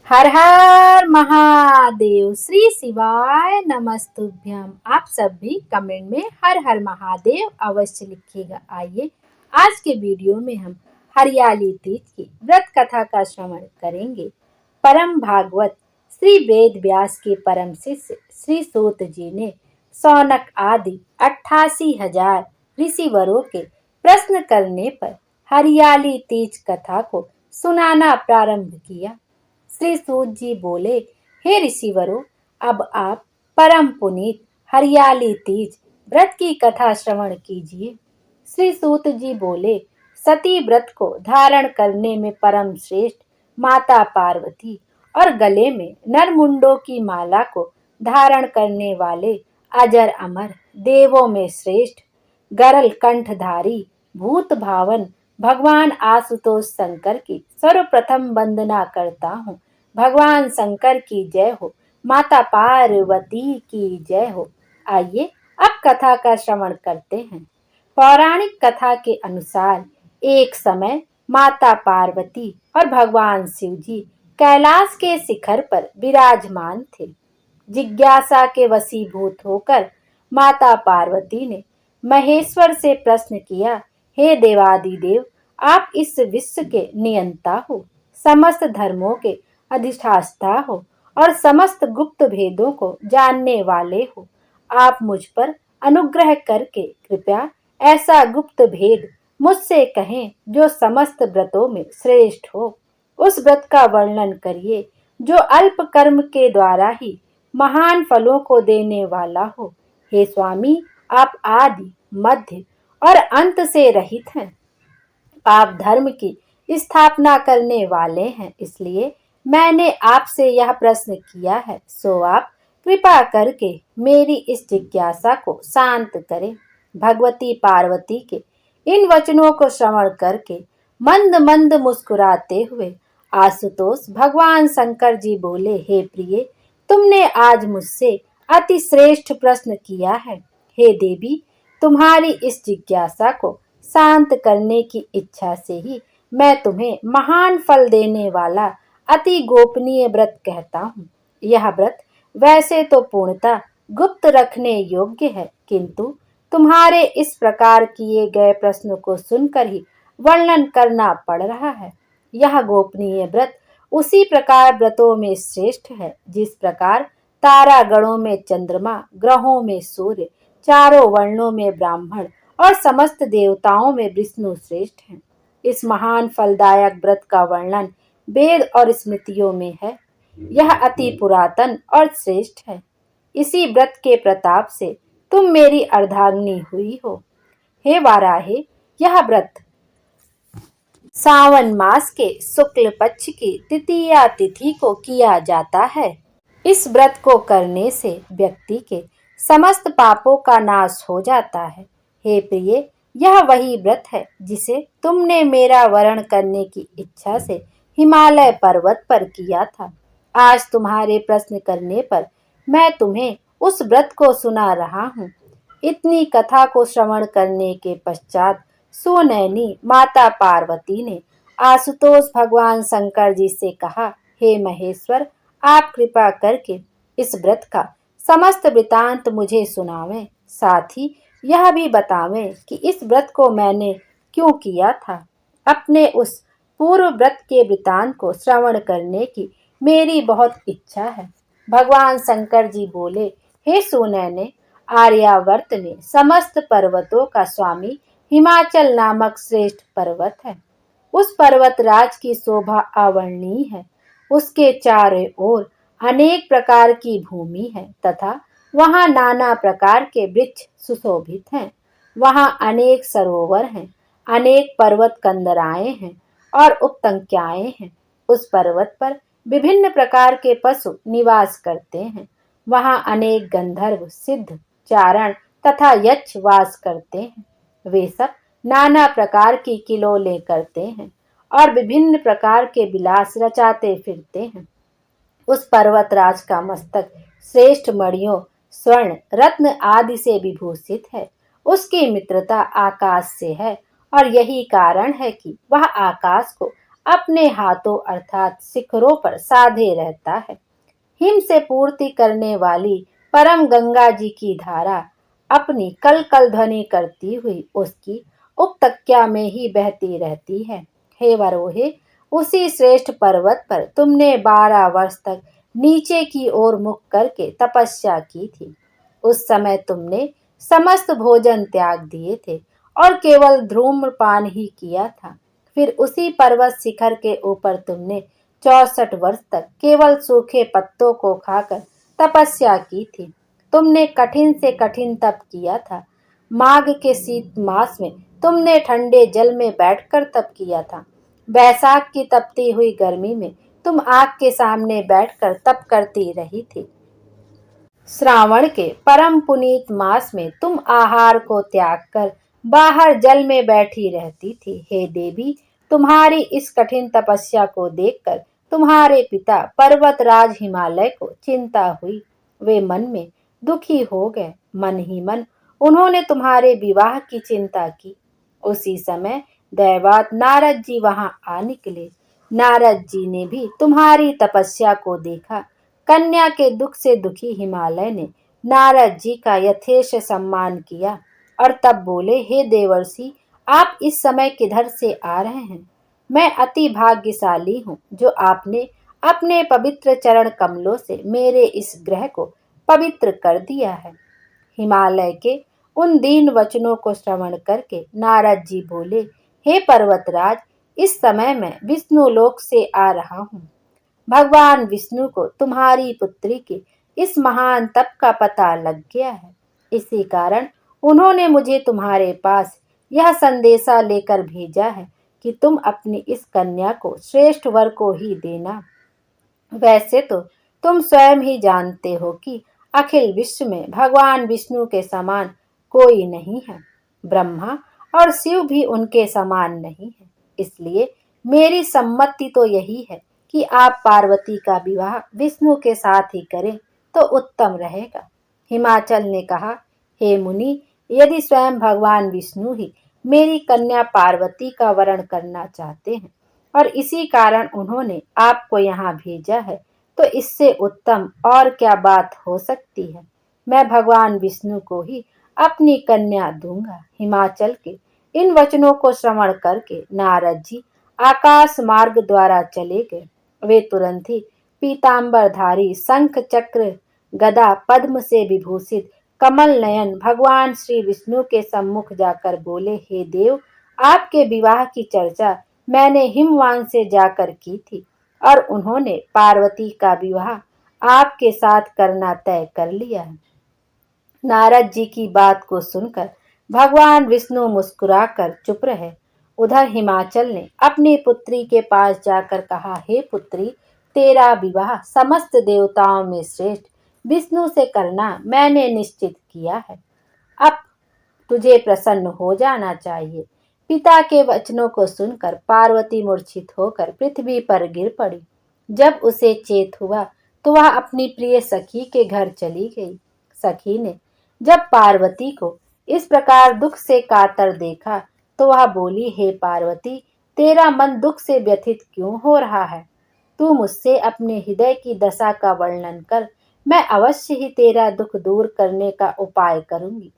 हर हर महादेव। श्री शिवाय नमस्तुभ्यम। आप सब भी कमेंट में हर हर महादेव अवश्य लिखिएगा। आइए आज के वीडियो में हम हरियाली तीज की व्रत कथा का श्रवण करेंगे। परम भागवत श्री वेद व्यास के परम शिष्य श्री सूत जी ने सौनक आदि 88,000 ऋषिवरों के प्रश्न करने पर हरियाली तीज कथा को सुनाना प्रारंभ किया। श्री सूत जी बोले, हे ऋषिवरों, अब आप परम पुनीत हरियाली तीज व्रत की कथा श्रवण कीजिए। श्री सूत जी बोले, सती व्रत को धारण करने में परम श्रेष्ठ माता पार्वती और गले में नरमुंडों की माला को धारण करने वाले अजर अमर देवों में श्रेष्ठ गरल कंठधारी भूत भावन भगवान आशुतोष शंकर की सर्वप्रथम वंदना करता हूँ। भगवान शंकर की जय हो, माता पार्वती की जय हो। आइए अब कथा का श्रवण करते हैं। पौराणिक कथा के अनुसार एक समय माता पार्वती और भगवान शिव जी कैलाश के शिखर पर विराजमान थे। जिज्ञासा के वशीभूत होकर माता पार्वती ने महेश्वर से प्रश्न किया, हे देवादिदेव, आप इस विश्व के नियंता हो, समस्त धर्मों के अधिष्ठाता हो और समस्त गुप्त भेदों को जानने वाले हो। आप मुझ पर अनुग्रह करके कृपया ऐसा गुप्त भेद मुझसे कहें जो समस्त व्रतों में श्रेष्ठ हो। उस व्रत का वर्णन करिए जो अल्प कर्म के द्वारा ही महान फलों को देने वाला हो। हे स्वामी, आप आदि मध्य और अंत से रहित हैं। आप धर्म की स्थापना करने वाले हैं, इसलिए मैंने आपसे यह प्रश्न किया है। सो आप कृपा करके मेरी इस जिज्ञासा को शांत करें। भगवती पार्वती के इन वचनों को श्रवण करके मंद मंद मुस्कुराते हुए आशुतोष भगवान शंकर जी बोले, हे प्रिय, तुमने आज मुझसे अति श्रेष्ठ प्रश्न किया है। हे देवी, तुम्हारी इस जिज्ञासा को शांत करने की इच्छा से ही मैं तुम्हें महान फल देने वाला अति गोपनीय व्रत कहता हूँ। यह व्रत वैसे तो पूर्णतः गुप्त रखने योग्य है, किंतु तुम्हारे इस प्रकार किए गए प्रश्न को सुनकर ही वर्णन करना पड़ रहा है। यह गोपनीय व्रत उसी प्रकार व्रतों में श्रेष्ठ है जिस प्रकार तारागणों में चंद्रमा, ग्रहों में सूर्य, चारों वर्णों में ब्राह्मण और समस्त देवताओं में विष्णु श्रेष्ठ हैं। इस महान फलदायक व्रत का वर्णन वेद और स्मृतियों में है। यह अति पुरातन और श्रेष्ठ है। इसी व्रत के प्रताप से तुम मेरी अर्धांगिनी हुई हो। हे वाराहे, यह व्रत सावन मास के शुक्ल पक्ष की तृतीया तिथि को किया जाता है। इस व्रत को करने से व्यक्ति के समस्त पापों का नाश हो जाता है। हे प्रिय, यह वही व्रत है जिसे तुमने मेरा वरण करने की इच्छा से हिमालय पर्वत पर किया था। आज तुम्हारे प्रश्न करने पर मैं तुम्हें उस व्रत को सुना रहा हूँ। इतनी कथा को श्रवण करने के पश्चात सुनैनी माता पार्वती ने आशुतोष भगवान शंकर जी से कहा, हे महेश्वर, आप कृपा करके इस व्रत का समस्त वृतांत मुझे सुनावें। साथ ही यह भी बतावें कि इस व्रत को मैंने क्यों किया था। अपने उस पूर्व व्रत के वृतांत को श्रवण करने की मेरी बहुत इच्छा है। भगवान शंकर जी बोले, हे सुनैने, आर्यावर्त में समस्त पर्वतों का स्वामी हिमाचल नामक श्रेष्ठ पर्वत है। उस पर्वत राज की शोभा अवर्णनीय है। उसके चारों ओर अनेक प्रकार की भूमि है तथा वहाँ नाना प्रकार के वृक्ष सुशोभित हैं। वहाँ अनेक सरोवर हैं, अनेक पर्वत कंदराएं हैं और उपतंक्याएं हैं। उस पर्वत पर विभिन्न प्रकार के पशु निवास करते हैं। वहाँ अनेक गंधर्व, सिद्ध, चारण तथा यक्ष वास करते हैं। वे सब नाना प्रकार की किलोलें करते हैं और विभिन्न प्रकार के विलास रचाते फिरते हैं। उस पर्वतराज का मस्तक श्रेष्ठ मणियों, स्वर्ण, रत्न आदि से विभूषित है। उसकी मित्रता आकाश से है और यही कारण है कि वह आकाश को अपने हाथों अर्थात शिखरों पर साधे रहता है। हिम से पूर्ति करने वाली परम गंगा जी की धारा अपनी कल कल ध्वनि करती हुई उसकी उपतक्या में ही बहती रहती है। हे वरोहे, उसी श्रेष्ठ पर्वत पर तुमने 12 वर्ष तक नीचे की ओर मुख करके तपस्या की थी। उस समय तुमने समस्त भोजन त्याग दिए थे और केवल धूम्रपान ही किया था। फिर उसी पर्वत शिखर के ऊपर तुमने 64 वर्ष तक केवल सूखे पत्तों को खाकर तपस्या की थी। तुमने कठिन से कठिन तप किया था। माघ के शीत मास में तुमने ठंडे जल में बैठकर तप किया था। बैसाख की तपती हुई गर्मी में तुम आग के सामने बैठकर तप करती रही थी। श्रावण के परम पुनीत मास में तुम आहार को त्याग कर बाहर जल में बैठी रहती थी। हे देवी, तुम्हारी इस कठिन तपस्या को देखकर तुम्हारे पिता पर्वतराज हिमालय को चिंता हुई। वे मन में दुखी हो गए। मन ही मन उन्होंने तुम्हारे विवाह की चिंता की। उसी समय दैवात नारद जी वहां आ निकले। नारद जी ने भी तुम्हारी तपस्या को देखा। कन्या के दुख से दुखी हिमालय ने नारद जी का यथेष्ट सम्मान किया और तब बोले, हे देवर्षि, आप इस समय किधर से आ रहे हैं? मैं अति भाग्यशाली हूँ जो आपने अपने पवित्र चरण कमलों से मेरे इस ग्रह को पवित्र कर दिया है। हिमालय के उन दीन वचनों को श्रवण करके नारद जी बोले, हे पर्वतराज, इस समय मैं विष्णु लोक से आ रहा हूँ। भगवान विष्णु को तुम्हारी पुत्री के इस महान तप का पता लग गया है। इसी कारण उन्होंने मुझे तुम्हारे पास यह संदेशा लेकर भेजा है कि तुम अपनी इस कन्या को श्रेष्ठ वर को ही देना। वैसे तो तुम स्वयं ही जानते हो कि अखिल विश्व में भगवान विष्णु के समान कोई नहीं है। ब्रह्मा और शिव भी उनके समान नहीं है। इसलिए मेरी सम्मति तो यही है कि आप पार्वती का विवाह विष्णु के साथ ही करें तो उत्तम रहेगा। हिमाचल ने कहा, हे मुनि, यदि स्वयं भगवान विष्णु ही मेरी कन्या पार्वती का वरण करना चाहते हैं और इसी कारण उन्होंने आपको यहाँ भेजा है, तो इससे उत्तम और क्या बात हो सकती है। मैं भगवान विष्णु को ही अपनी कन्या दूंगा। हिमाचल के इन वचनों को श्रवण करके नारद जी आकाश मार्ग द्वारा चले गए। वे तुरंत ही पीतांबरधारी, शंख चक्र गदा पद्म से विभूषित कमल नयन भगवान श्री विष्णु के सम्मुख जाकर बोले, हे देव, आपके विवाह की चर्चा मैंने हिमवान से जाकर की थी और उन्होंने पार्वती का विवाह आपके साथ करना तय कर लिया है। नारद जी की बात को सुनकर भगवान विष्णु मुस्कुराकर चुप रहे। उधर हिमाचल ने अपनी पुत्री के पास जाकर कहा, हे पुत्री, तेरा विवाह समस्त देवताओं में श्रेष्ठ विष्णु से करना मैंने निश्चित किया है। अब तुझे प्रसन्न हो जाना चाहिए। पिता के वचनों को सुनकर पार्वती मूर्छित होकर पृथ्वी पर गिर पड़ी। जब उसे चेत हुआ तो वह अपनी प्रिय सखी के घर चली गई। सखी ने जब पार्वती को इस प्रकार दुख से कातर देखा तो वह बोली, हे पार्वती, तेरा मन दुख से व्यथित क्यों हो रहा है? तू मुझसे अपने हृदय की दशा का वर्णन कर, मैं अवश्य ही तेरा दुख दूर करने का उपाय करूंगी।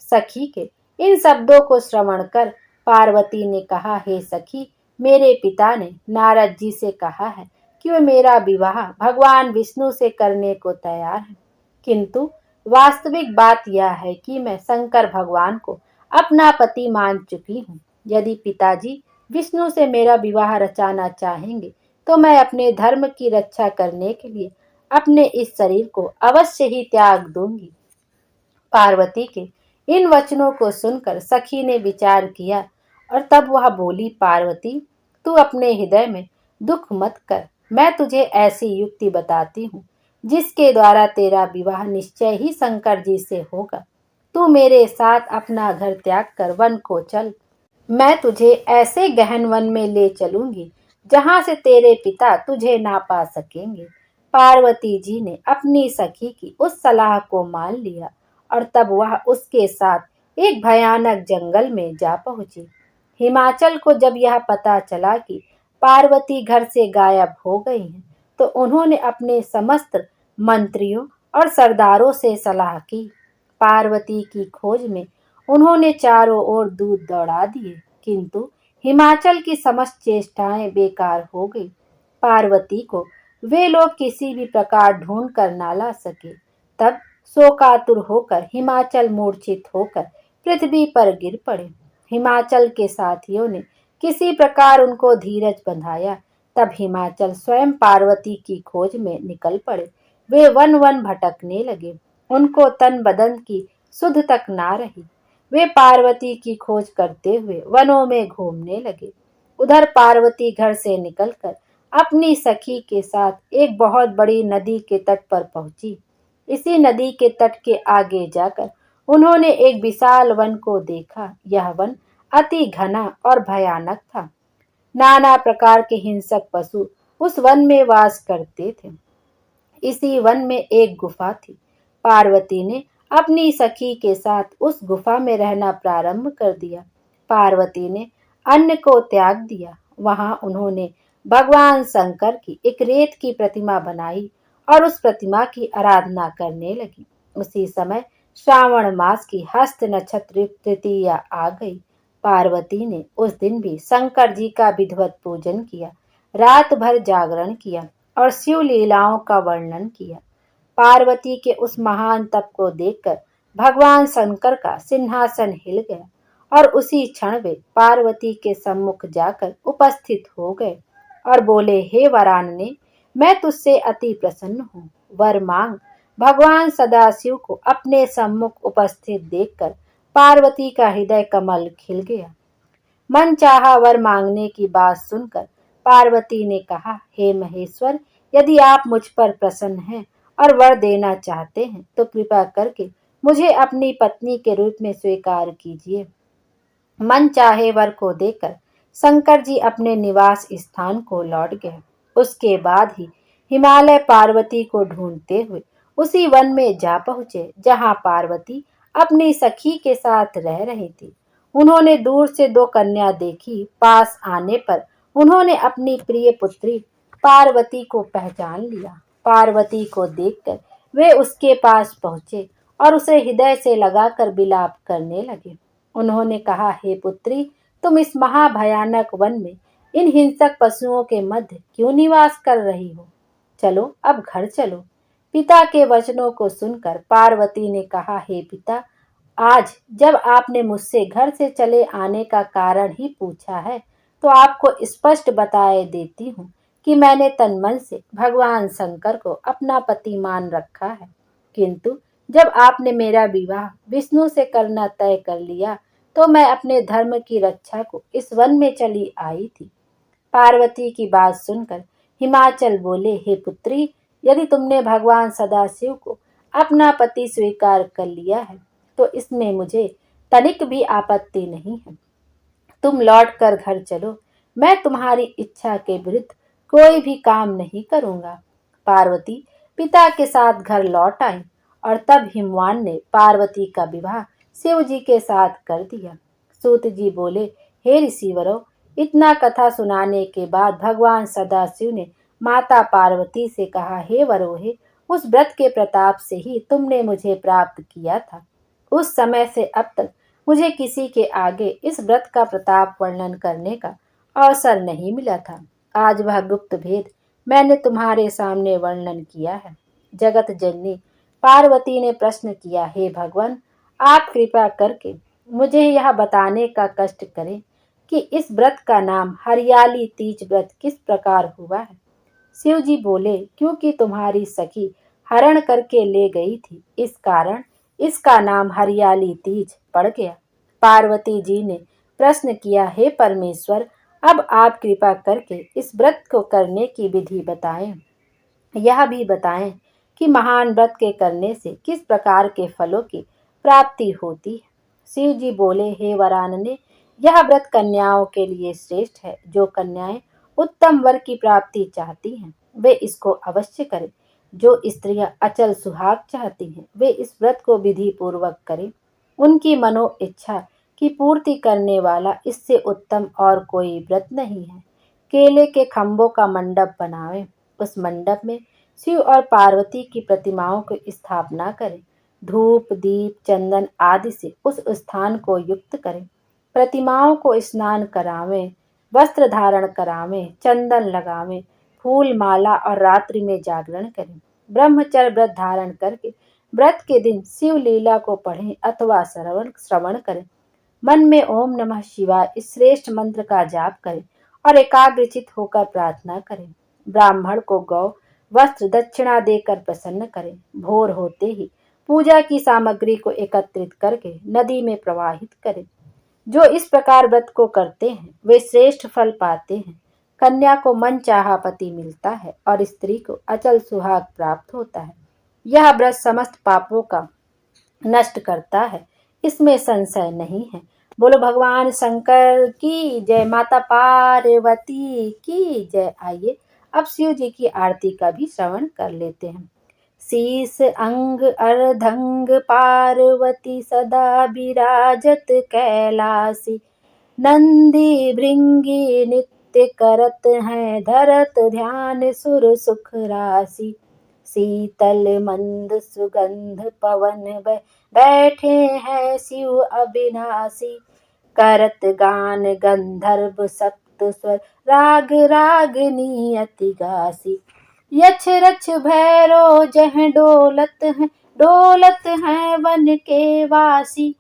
सखी के इन शब्दों को श्रवण कर पार्वती ने कहा, हे सखी, मेरे पिता ने नारद जी से कहा है कि वे मेरा विवाह भगवान विष्णु से करने को तैयार है, किंतु वास्तविक बात यह है कि मैं शंकर भगवान को अपना पति मान चुकी हूँ। यदि पिताजी विष्णु से मेरा विवाह रचाना चाहेंगे तो मैं अपने धर्म की रक्षा करने के लिए अपने इस शरीर को अवश्य ही त्याग दूंगी। पार्वती के इन वचनों को सुनकर सखी ने विचार किया और तब वह बोली, पार्वती, तू अपने हृदय में दुख मत कर। मैं तुझे ऐसी युक्ति बताती हूँ जिसके द्वारा तेरा विवाह निश्चय ही शंकर जी से होगा। तू मेरे साथ अपना घर त्याग कर वन को चल। मैं तुझे ऐसे गहन वन में ले चलूंगी जहां से तेरे पिता तुझे ना पा सकेंगे। पार्वती जी ने अपनी सखी की उस सलाह को मान लिया और तब वह उसके साथ एक भयानक जंगल में जा पहुंची। हिमाचल को जब यह पता चला कि पार्वती घर से गायब हो गई हैं, तो उन्होंने अपने समस्त मंत्रियों और सरदारों से सलाह की। पार्वती की खोज में उन्होंने चारों ओर दूत दौड़ा दिए, किंतु हिमाचल की समस्त चेष्टाएं बेकार हो गई। पार्वती को वे लोग किसी भी प्रकार ढूंढ कर ना ला सके। तब शोकातुर होकर हिमाचल मूर्छित होकर पृथ्वी पर गिर पड़े। हिमाचल के साथियों ने किसी प्रकार उनको धीरज बंधाया। तब हिमाचल स्वयं पार्वती की खोज में निकल पड़े। वे वन वन भटकने लगे। उनको तन बदन की सुध तक ना रही। वे पार्वती की खोज करते हुए वनों में घूमने लगे। उधर पार्वती घर से निकलकर अपनी सखी के साथ एक बहुत बड़ी नदी के तट पर पहुंची। इसी नदी के तट के आगे जाकर उन्होंने एक विशाल वन को देखा। यह वन अति घना और भयानक था। नाना प्रकार के हिंसक पशु उस वन में वास करते थे। इसी वन में एक गुफा थी। पार्वती ने अपनी सखी के साथ उस गुफा में रहना प्रारंभ कर दिया। पार्वती ने अन्न को त्याग दिया। वहां उन्होंने भगवान शंकर की एक रेत की प्रतिमा बनाई और उस प्रतिमा की आराधना करने लगी। उसी समय श्रावण मास की हस्त नक्षत्र तृतीया आ गई। पार्वती ने उस दिन भी शंकर जी का विधिवत पूजन किया, रात भर जागरण किया और शिव लीलाओं का वर्णन किया। पार्वती के उस महान तप को देखकर भगवान शंकर का सिंहासन हिल गया और उसी क्षण वे पार्वती के सम्मुख जाकर उपस्थित हो गए और बोले, हे वरानने, मैं तुझसे अति प्रसन्न हूँ, वर मांग। भगवान सदाशिव को अपने सम्मुख उपस्थित देखकर पार्वती का हृदय कमल खिल गया। मन चाहा वर मांगने की बात सुनकर पार्वती ने कहा, हे महेश्वर, यदि आप मुझ पर प्रसन्न हैं और वर देना चाहते हैं तो कृपा करके मुझे अपनी पत्नी के रूप में स्वीकार कीजिए। मन चाहे वर को देकर शंकर जी अपने निवास स्थान को लौट गए। उसके बाद ही हिमालय पार्वती को ढूंढते हुए उसी वन में जा पहुंचे जहां पार्वती अपनी सखी के साथ रह रही थी। उन्होंने दूर से दो कन्या देखी। पास आने पर उन्होंने अपनी प्रिय पुत्री पार्वती को पहचान लिया। पार्वती को देखकर वे उसके पास पहुंचे और उसे हृदय से लगाकर विलाप करने लगे। उन्होंने कहा, हे पुत्री, तुम इस महाभयानक वन में इन हिंसक पशुओं के मध्य क्यों निवास कर रही हो? चलो अब घर चलो। पिता के वचनों को सुनकर पार्वती ने कहा, हे पिता, आज जब आपने मुझसे घर से चले आने का कारण ही पूछा है, तो आपको स्पष्ट बताए देती हूँ कि मैंने तन मन से भगवान शंकर को अपना पति मान रखा है। किंतु जब आपने मेरा विवाह विष्णु से करना तय कर लिया, तो मैं अपने धर्म की रक्षा को इस वन में चली आई थी। पार्वती की बात सुनकर हिमाचल बोले, हे पुत्री, यदि तुमने भगवान सदाशिव को अपना पति स्वीकार कर लिया है तो इसमें मुझे तनिक भी आपत्ति नहीं है। तुम लौट कर घर चलो। मैं तुम्हारी इच्छा के विरुद्ध कोई भी काम नहीं करूंगा। पार्वती पिता के साथ घर लौट आई और तब हिमवान ने पार्वती का विवाह शिव जी के साथ कर दिया। सूत जी बोले, हे ऋषिवरों, इतना कथा सुनाने के बाद भगवान सदाशिव ने माता पार्वती से कहा, हे वरोहे, उस व्रत के प्रताप से ही तुमने मुझे प्राप्त किया था। उस समय से अब तक मुझे किसी के आगे इस व्रत का प्रताप वर्णन करने का अवसर नहीं मिला था। आज वह गुप्त भेद मैंने तुम्हारे सामने वर्णन किया है। जगत जननी पार्वती ने प्रश्न किया, हे भगवान, आप कृपा करके मुझे यह बताने का कष्ट करें कि इस व्रत का नाम हरियाली तीज व्रत किस प्रकार हुआ है। शिव जी बोले, क्योंकि तुम्हारी सखी हरण करके ले गई थी, इस कारण इसका नाम हरियाली तीज पड़ गया। पार्वती जी ने प्रश्न किया, हे परमेश्वर, अब आप कृपा करके इस व्रत को करने की विधि बताएं। यह भी बताएं कि महान व्रत के करने से किस प्रकार के फलों की प्राप्ति होती है। शिव जी बोले, हे वरानने, यह व्रत कन्याओं के लिए श्रेष्ठ है। जो कन्याएं उत्तम वर की प्राप्ति चाहती हैं वे इसको अवश्य करें। जो स्त्रियां अचल सुहाग चाहती हैं वे इस व्रत को विधि पूर्वक करें। उनकी मनो इच्छा की पूर्ति करने वाला इससे उत्तम और कोई व्रत नहीं है। केले के खंभों का मंडप बनावें। उस मंडप में शिव और पार्वती की प्रतिमाओं की स्थापना करें। धूप, दीप, चंदन आदि से उस स्थान को युक्त करें। प्रतिमाओं को स्नान करावें, वस्त्र धारण करावें, चंदन लगावें, फूल माला और रात्रि में जागरण करें। ब्रह्मचर्य व्रत धारण करके व्रत के दिन शिव लीला को पढ़ें अथवा श्रवण करें। मन में ओम नमः शिवाय इस श्रेष्ठ मंत्र का जाप करें और एकाग्रचित होकर प्रार्थना करें। ब्राह्मण को गौ वस्त्र दक्षिणा देकर प्रसन्न करें। भोर होते ही पूजा की सामग्री को एकत्रित करके नदी में प्रवाहित करें। जो इस प्रकार व्रत को करते हैं वे श्रेष्ठ फल पाते हैं। कन्या को मनचाहा पति मिलता है और स्त्री को अचल सुहाग प्राप्त होता है। यह व्रत समस्त पापों का नष्ट करता है, इसमें संशय नहीं है। बोलो भगवान शंकर की जय, माता पार्वती की जय। आइए अब शिव जी की आरती का भी श्रवण कर लेते हैं। शीस अंग अर्धंग पार्वती सदा विराजत कैलासी, नंदी भृंगी नित्य करत हैं धरत ध्यान सुर सुख राशि। शीतल मंद सुगंध पवन बैठे हैं शिव अविनाशी, करत गान गंधर्व सप्त स्वर राग रागनी अति गासी। यक्ष रक्ष भैरो जह डोलत हैं वन के वासी,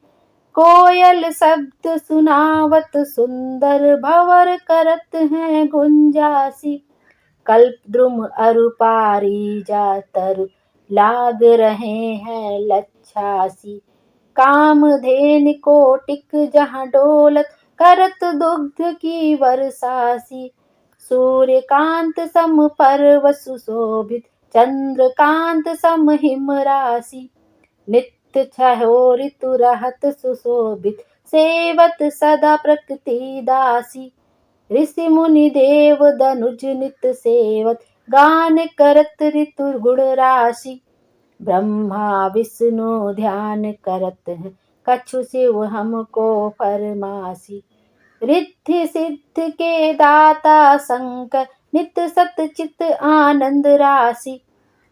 कोयल शब्द सुनावत सुंदर भंवर करत हैं गुंजासी। कल्पद्रुम अरु पारिजात लाग रहे हैं लच्छासी, कामधेनु कोटिक जहाँ डोलत करत दुग्ध की वर्षासी। सूर्यकांत सम पर्व सुशोभित चंद्रकांत सम हिम राशि, नित्य छहो ऋतु रहत सुशोभित सेवत सदा प्रकृति दासी। ऋषि मुनि देव दनुज नित सेवत गान करत ऋतु गुण राशि। ब्रह्मा विष्णु ध्यान करत हैं कछु शिव हमको फरमासी। रिद्धि सिद्ध के दाता शंकर नित सत चित आनंद राशि,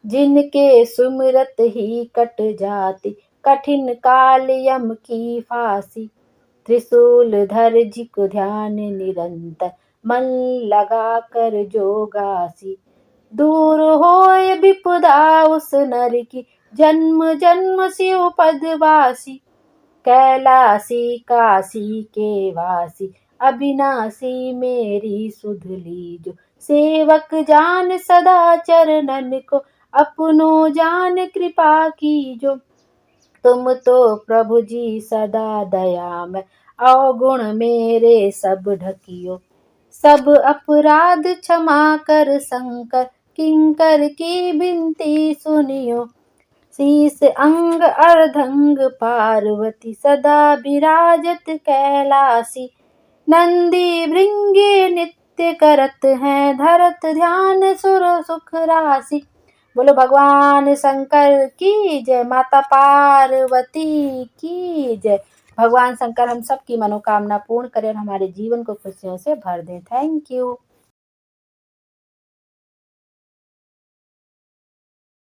जिनके सुमिरत ही कट जाती कठिन काल यम की फांसी। त्रिशूल धर जिक ध्यान निरंतर मन लगा कर जो गासी, दूर होए विपदा उस नर की जन्म जन्म शिव पदवासी। कैलासी काशी के वासी अविनाशी मेरी सुध लीजो, सेवक जान सदा चरणन को अपनो जान कृपा कीजो। तुम तो प्रभु जी सदा दयामय अवगुण मेरे सब ढकियो, सब अपराध क्षमा कर शंकर किंकर की विनती सुनियो। शीस अंग अर्धंग पार्वती सदा विराजत कैलासी, नंदी भृंगी नित्य करत हैं धरत ध्यान सुर सुख राशि। बोलो भगवान शंकर की जय, माता पार्वती की जय। भगवान शंकर हम सब की मनोकामना पूर्ण करें और हमारे जीवन को खुशियों से भर दें। Thank you.